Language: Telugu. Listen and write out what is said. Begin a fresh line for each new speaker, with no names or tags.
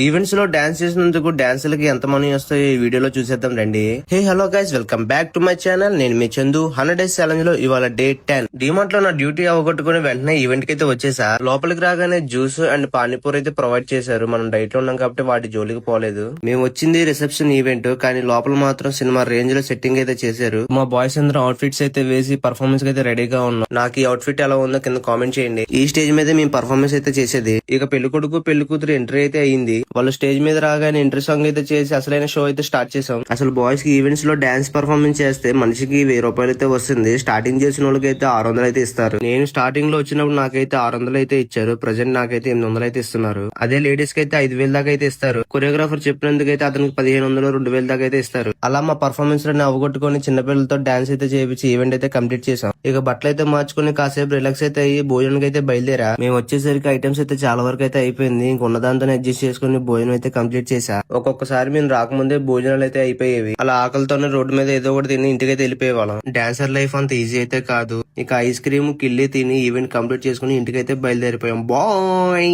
ఈవెంట్స్ లో డాన్స్ చేసినందుకు డాన్సులకి ఎంత మనీ వస్తాయో ఈ వీడియోలో చూసేద్దాం రండి. Hey hello guys, welcome back to my channel. నేను మీ చందు. 100 డేస్ ఛాలెంజ్ లో ఇవాళ డే 10. డిమార్ట్ లో నా డ్యూటీ అవగొట్టుకుని వెంటనే ఈవెంట్ కి అయితే వచ్చేసా. లోపలికి రాగానే జ్యూస్ అండ్ పానీపూరి అయితే ప్రొవైడ్ చేశారు. మనం డైట్ లో ఉన్నాం కాబట్టి వాటి జోలికి పోలేదు. మేము వచ్చింది రిసెప్షన్ ఈవెంట్, కానీ లోపల మాత్రం సినిమా రేంజ్ లో సెట్టింగ్ అయితే చేశారు. మా బాయ్స్ అందరూ అవుట్ ఫిట్స్ అయితే వేసి పర్ఫార్మెన్స్ అయితే రెడీగా ఉన్నాం. నాకు ఈ అవుట్ ఫిట్ ఎలా ఉందో కింద కామెంట్ చేయండి. ఈ స్టేజ్ మీద మేము పర్ఫార్మెన్స్ అయితే చేసేది. ఇక పెళ్లి కొడుకు పెళ్లి కూతురు ఎంట్రీ అయితే అయ్యింది. వాళ్ళు స్టేజ్ మీద రాగానే ఎంట్రీ సాంగ్ అయితే చేసి అసలైన షో అయితే స్టార్ట్ చేసాం. అసలు బాయ్స్ కి ఈవెంట్స్ లో డాన్స్ పర్ఫార్మెన్స్ చేస్తే మనిషికి 1000 రూపాయలు అయితే వస్తుంది. స్టార్టింగ్ చేసిన వాళ్ళకి అయితే 600 అయితే ఇస్తారు. నేను స్టార్టింగ్ లో వచ్చినప్పుడు నాకైతే 600 అయితే ఇచ్చారు. ప్రజెంట్ నాకైతే 800 అయితే ఇస్తున్నారు. అదే లేడీస్ కి అయితే 5000 దాకా అయితే ఇస్తారు. కొరియోగ్రాఫర్ చెప్పినందుకైతే అతనికి 1500 2000 దాకా అయితే ఇస్తారు. అలా మా పర్ఫార్మెన్స్ లో అవగొట్టుకుని చిన్నపిల్లలతో డాన్స్ అయితే చేపించి ఈవెంట్ అయితే కంప్లీట్ చేసాం. ఇక బట్టలు అయితే మార్చుకుని కాసేపు రిలాక్స్ అయితే అయ్యి భోజనానికి అయితే బయలుదేరా. మేము వచ్చేసరికి ఐటమ్స్ అయితే చాలా వరకు అయితే అయిపోయింది. ఇంకొన్న దాంతో అడ్జస్ట్ చేసుకుని భోజనం అయితే కంప్లీట్ చేసా. ఒక్కొక్కసారి మేము రాకముందే భోజనాలు అయితే అయిపోయేవి. అలా ఆకలితోనే రోడ్డు మీద ఏదో ఒకటి తిని ఇంటికైతే వెళ్ళిపోయేవాళ్ళం. డాన్సర్ లైఫ్ అంత ఈజీ అయితే కాదు. ఇక ఐస్ క్రీమ్ కిల్లి తిని ఈవెంట్ కంప్లీట్ చేసుకుని ఇంటికైతే బయలుదేరిపోయాం. బాయ్.